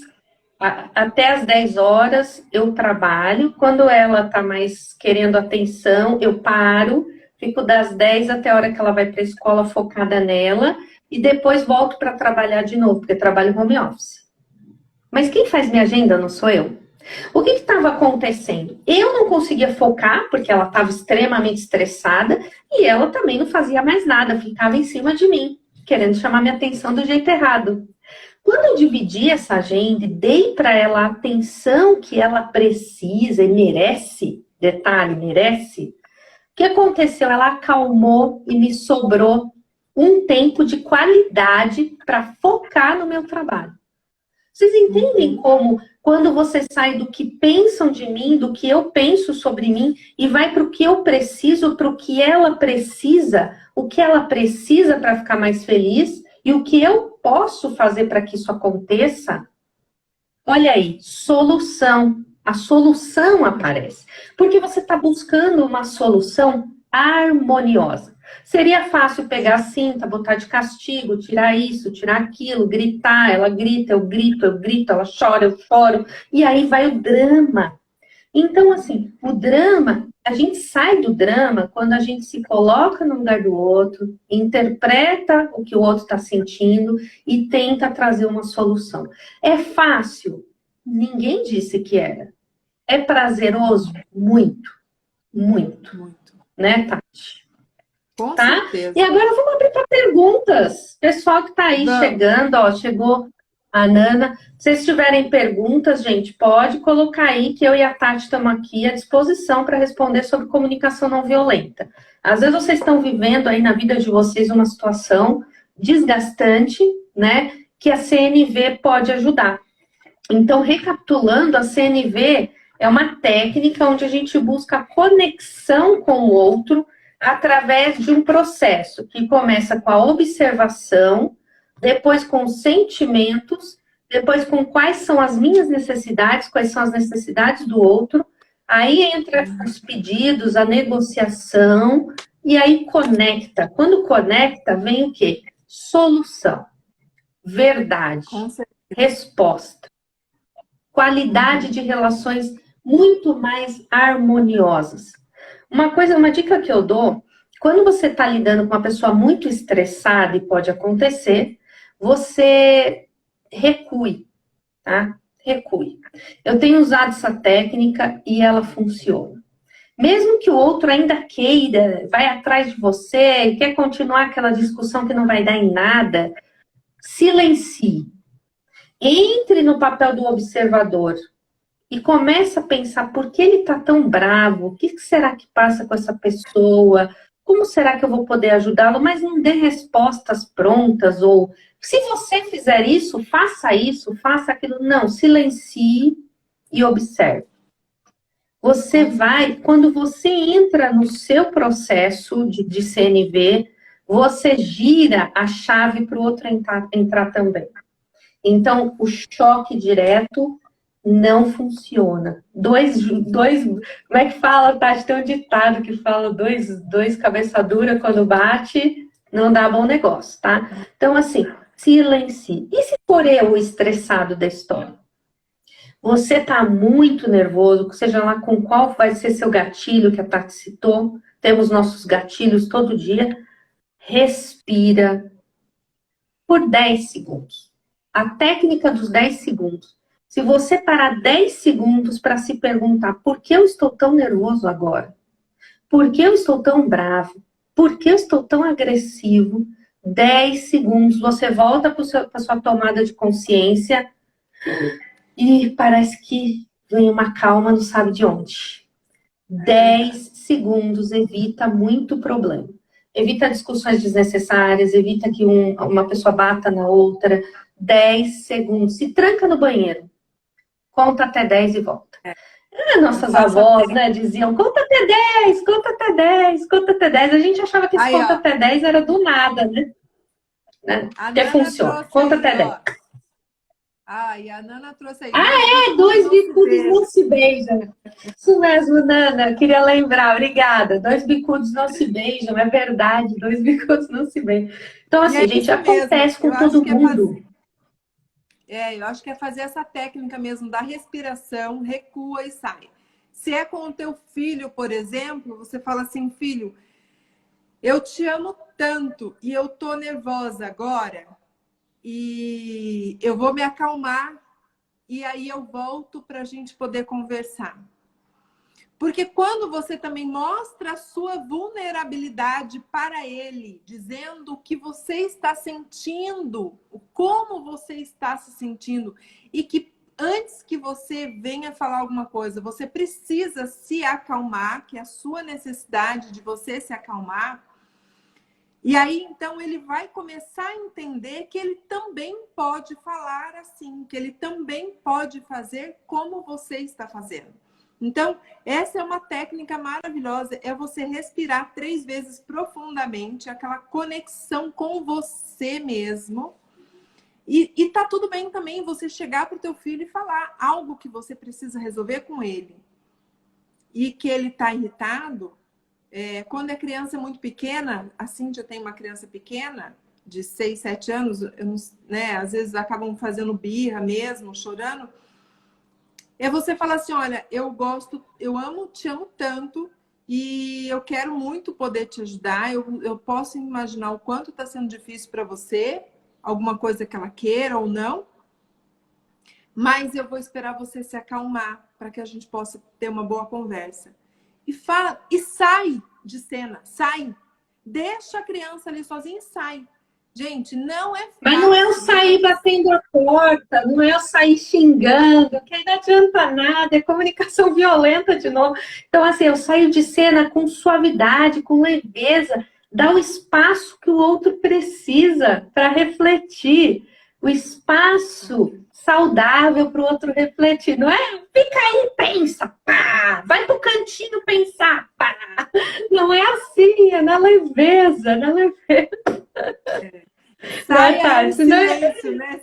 até as 10 horas eu trabalho, quando ela tá mais querendo atenção, eu paro, fico das 10 até a hora que ela vai para a escola focada nela e depois volto para trabalhar de novo, porque eu trabalho home office. Mas quem faz minha agenda não sou eu. O que estava acontecendo? Eu não conseguia focar, porque ela estava extremamente estressada, e ela também não fazia mais nada, ficava em cima de mim, querendo chamar minha atenção do jeito errado. Quando eu dividi essa agenda e dei para ela a atenção que ela precisa e merece, detalhe, merece, o que aconteceu? Ela acalmou e me sobrou um tempo de qualidade para focar no meu trabalho. Vocês entendem como, quando você sai do que pensam de mim, do que eu penso sobre mim, e vai para o que eu preciso, para o que ela precisa, o que ela precisa para ficar mais feliz, e o que eu posso fazer para que isso aconteça? Olha aí, solução. A solução aparece. Porque você está buscando uma solução harmoniosa. Seria fácil pegar a cinta, botar de castigo, tirar isso, tirar aquilo, gritar, ela grita, eu grito, ela chora, eu choro, e aí vai o drama. Então, assim, o drama, a gente sai do drama quando a gente se coloca no lugar do outro, interpreta o que o outro está sentindo e tenta trazer uma solução. É fácil? Ninguém disse que era. É prazeroso? Muito, muito, Muito. né, Tati? Com Tá? certeza. E agora vamos abrir para perguntas. Pessoal que está aí chegando, ó, chegou a Nana. Se vocês tiverem perguntas, gente, pode colocar aí que eu e a Tati estamos aqui à disposição para responder sobre comunicação não violenta. Às vezes vocês estão vivendo aí na vida de vocês uma situação desgastante, né? Que a CNV pode ajudar. Então, recapitulando, a CNV é uma técnica onde a gente busca conexão com o outro através de um processo que começa com a observação, depois com os sentimentos, depois com quais são as minhas necessidades, quais são as necessidades do outro, aí entra os pedidos, a negociação, e aí conecta. Quando conecta, vem o quê? Solução, verdade, resposta, qualidade de relações muito mais harmoniosas. Uma dica que eu dou, quando você está lidando com uma pessoa muito estressada, e pode acontecer, você recue, tá? Recue. Eu tenho usado essa técnica e ela funciona. Mesmo que o outro ainda queira, vai atrás de você, quer continuar aquela discussão que não vai dar em nada, silencie. Entre no papel do observador e começa a pensar por que ele está tão bravo, o que será que passa com essa pessoa, como será que eu vou poder ajudá-lo, mas não dê respostas prontas, ou se você fizer isso, faça aquilo. Não, silencie e observe. Você vai, quando você entra no seu processo de CNV, você gira a chave para o outro entrar também. Então, o choque direto não funciona. Como é que fala, Tati? Tem um ditado que fala dois cabeça dura quando bate, não dá bom negócio, tá? Então, assim, silencie. E se for eu o estressado da história? Você tá muito nervoso, seja lá com qual vai ser seu gatilho que a Tati citou, temos nossos gatilhos todo dia, respira por 10 segundos. A técnica dos 10 segundos. Se você parar 10 segundos para se perguntar por que eu estou tão nervoso agora? Por que eu estou tão bravo? Por que eu estou tão agressivo? 10 segundos, você volta para a sua tomada de consciência e parece que vem uma calma, não sabe de onde. 10 segundos evita muito problema. Evita discussões desnecessárias, evita que uma pessoa bata na outra. 10 segundos. Se tranca no banheiro. Conta até 10 e volta. Nossas avós, né, diziam, conta até 10, conta até 10, conta até 10. A gente achava que esse conta até 10 era do nada, né? Que funciona. Conta até 10. E a Nana trouxe aí. Dois bicudos não se beijam. Isso mesmo, Nana, queria lembrar, obrigada. 2 bicudos não se beijam, é verdade, 2 bicudos não se beijam. Então, assim, gente, acontece com todo mundo. Eu acho que é fazer essa técnica mesmo da respiração, recua e sai. Se é com o teu filho, por exemplo, você fala assim, filho, eu te amo tanto e eu tô nervosa agora e eu vou me acalmar e aí eu volto para a gente poder conversar. Porque quando você também mostra a sua vulnerabilidade para ele, dizendo o que você está sentindo, como você está se sentindo, e que antes que você venha falar alguma coisa, você precisa se acalmar, que é a sua necessidade de você se acalmar. E aí, então, ele vai começar a entender que ele também pode falar assim, que ele também pode fazer como você está fazendo. Então, essa é uma técnica maravilhosa, é você respirar 3 vezes profundamente, aquela conexão com você mesmo. E tá tudo bem também você chegar para o teu filho e falar algo que você precisa resolver com ele. E que ele tá irritado. Quando a criança é muito pequena, a Cíntia tem uma criança pequena, de 6, 7 anos, às vezes acabam fazendo birra mesmo, chorando. É você falar assim, olha, te amo tanto e eu quero muito poder te ajudar. Eu posso imaginar o quanto está sendo difícil para você, alguma coisa que ela queira ou não, mas eu vou esperar você se acalmar para que a gente possa ter uma boa conversa. E sai de cena, sai. Deixa a criança ali sozinha e sai. Gente, não é fácil. Mas não é eu sair batendo a porta, não é eu sair xingando, que aí não adianta nada, é comunicação violenta de novo. Então, assim, eu saio de cena com suavidade, com leveza, dá o espaço que o outro precisa para refletir, o espaço saudável para o outro refletir. Não é fica aí, pensa, pá, vai pro cantinho pensar, pá. Não é assim, é na leveza, na leveza. Sai do silêncio, né?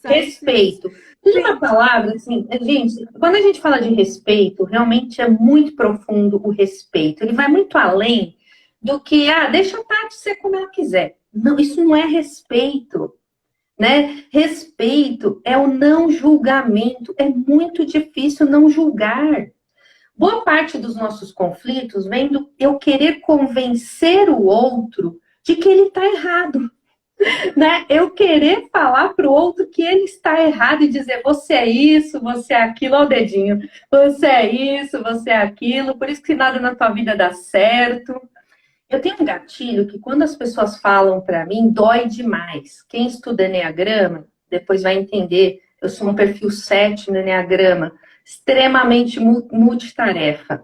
Respeito. Tem uma palavra, assim, gente, quando a gente fala de respeito, realmente é muito profundo o respeito. Ele vai muito além do que, deixa a Tati ser como ela quiser. Não, isso não é respeito, né? Respeito é o não julgamento. É muito difícil não julgar. Boa parte dos nossos conflitos vem do eu querer convencer o outro de que ele está errado. né? Eu querer falar para o outro que ele está errado e dizer você é isso, você é aquilo, ó o dedinho, você é isso, você é aquilo, por isso que nada na tua vida dá certo. Eu tenho um gatilho que quando as pessoas falam para mim, dói demais. Quem estuda Eneagrama, depois vai entender, eu sou um perfil 7 no Eneagrama, extremamente multitarefa.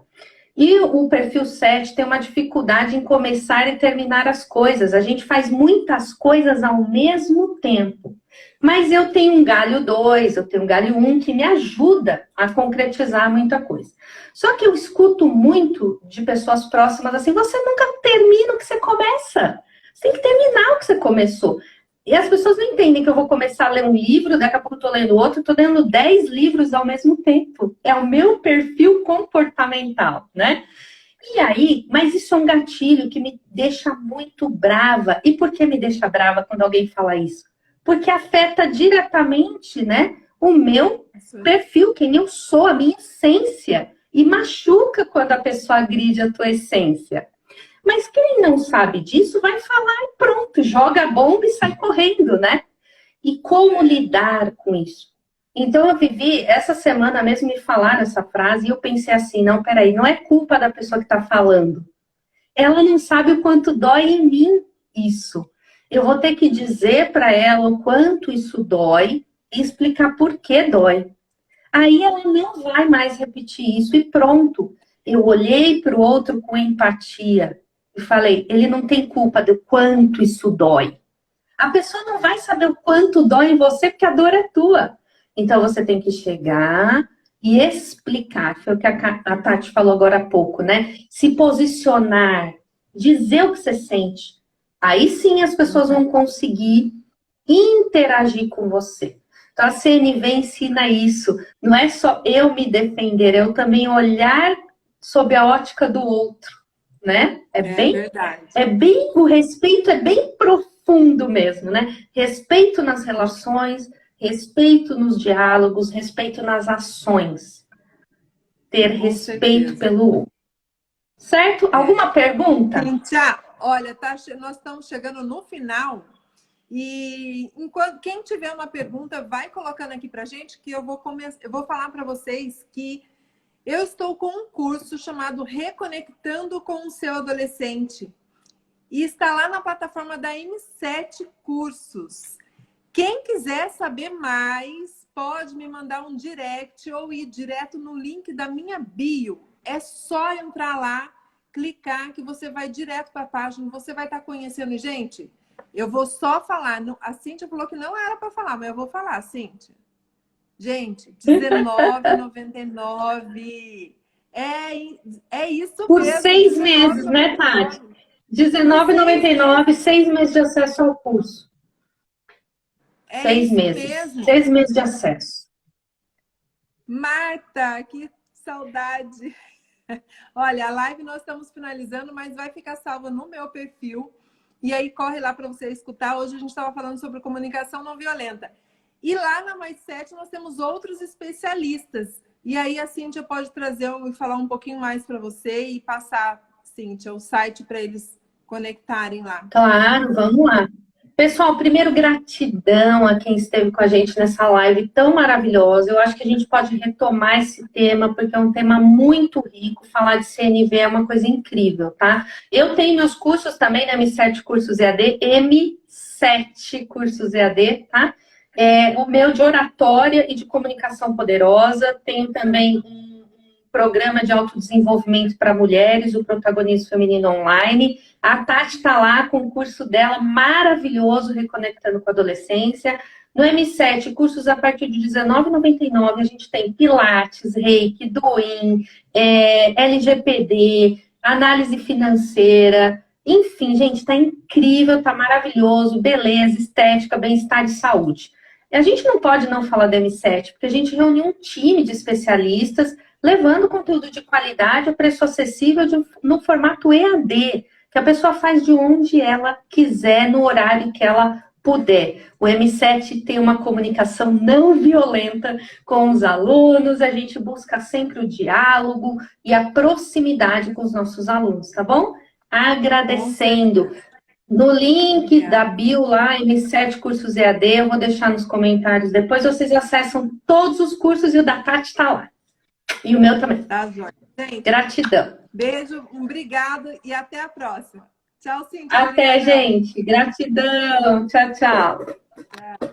E o perfil 7 tem uma dificuldade em começar e terminar as coisas. A gente faz muitas coisas ao mesmo tempo. Mas eu tenho um galho 2, eu tenho um galho 1 que me ajuda a concretizar muita coisa. Só que eu escuto muito de pessoas próximas assim, você nunca termina o que você começa. Você tem que terminar o que você começou. E as pessoas não entendem que eu vou começar a ler um livro, daqui a pouco eu estou lendo outro, estou lendo 10 livros ao mesmo tempo. É o meu perfil comportamental, né? E aí, mas isso é um gatilho que me deixa muito brava. E por que me deixa brava quando alguém fala isso? Porque afeta diretamente, né, o meu perfil, quem eu sou, a minha essência. E machuca quando a pessoa agride a tua essência. Mas quem não sabe disso vai falar e pronto, joga a bomba e sai correndo, né? E como lidar com isso? Então eu vivi, essa semana mesmo me falaram essa frase e eu pensei assim, não, peraí, não é culpa da pessoa que está falando. Ela não sabe o quanto dói em mim isso. Eu vou ter que dizer para ela o quanto isso dói e explicar por que dói. Aí ela não vai mais repetir isso e pronto. Eu olhei para o outro com empatia e falei, ele não tem culpa do quanto isso dói. A pessoa não vai saber o quanto dói em você porque a dor é tua. Então você tem que chegar e explicar, foi o que a Tati falou agora há pouco, né? Se posicionar, dizer o que você sente. Aí sim as pessoas vão conseguir interagir com você. Então a CNV ensina isso. Não é só eu me defender, eu também olhar sob a ótica do outro, né? É verdade. O respeito é bem profundo mesmo, né? Respeito nas relações, respeito nos diálogos, respeito nas ações. Ter respeito pelo outro. Certo? Alguma pergunta? Cíntia, olha, nós estamos chegando no final. E enquanto quem tiver uma pergunta, vai colocando aqui pra gente, que eu vou falar para vocês que eu estou com um curso chamado Reconectando com o Seu Adolescente. E está lá na plataforma da M7 Cursos. Quem quiser saber mais, pode me mandar um direct ou ir direto no link da minha bio. É só entrar lá, clicar, que você vai direto para a página. Você vai estar conhecendo, gente. Eu vou só falar. A Cíntia falou que não era para falar, mas eu vou falar, Cíntia. Gente, R$19,99. É isso por mesmo. Por 6 meses, né, Tati? R$19,99, 6 meses de acesso ao curso. 6 meses. Mesmo. 6 meses de acesso. Marta, que saudade. Olha, a live nós estamos finalizando, mas vai ficar salva no meu perfil. E aí corre lá para você escutar. Hoje a gente estava falando sobre comunicação não violenta. E lá na Mais 7 nós temos outros especialistas. E aí a Cíntia pode trazer e falar um pouquinho mais para você e passar, Cíntia, o site para eles conectarem lá. Claro, vamos lá. Pessoal, primeiro gratidão a quem esteve com a gente nessa live tão maravilhosa. Eu acho que a gente pode retomar esse tema, porque é um tema muito rico. Falar de CNV é uma coisa incrível, tá? Eu tenho meus cursos também na M7 Cursos EAD, M7 Cursos EAD, tá? O meu de oratória e de comunicação poderosa. Tenho também um programa de autodesenvolvimento para mulheres, o Protagonismo Feminino Online. A Tati está lá com o curso dela maravilhoso, Reconectando com a Adolescência. No M7, cursos a partir de R$19,99, a gente tem Pilates, Reiki, Douyin, LGPD, análise financeira. Enfim, gente, está incrível, está maravilhoso. Beleza, estética, bem-estar e saúde. E a gente não pode não falar da M7, porque a gente reuniu um time de especialistas levando conteúdo de qualidade a preço acessível no formato EAD, que a pessoa faz de onde ela quiser, no horário que ela puder. O M7 tem uma comunicação não violenta com os alunos, a gente busca sempre o diálogo e a proximidade com os nossos alunos, tá bom? Agradecendo. No link da Obrigada. bio lá, M7 Cursos EAD, eu vou deixar nos comentários. Depois vocês acessam todos os cursos e o da Tati está lá. E o meu também. Tá, Jorge. Gente, Gratidão. beijo, um obrigado e até a próxima. Tchau, Cíntia. Até, Obrigadão. gente. Gratidão. Tchau, tchau. Tchau.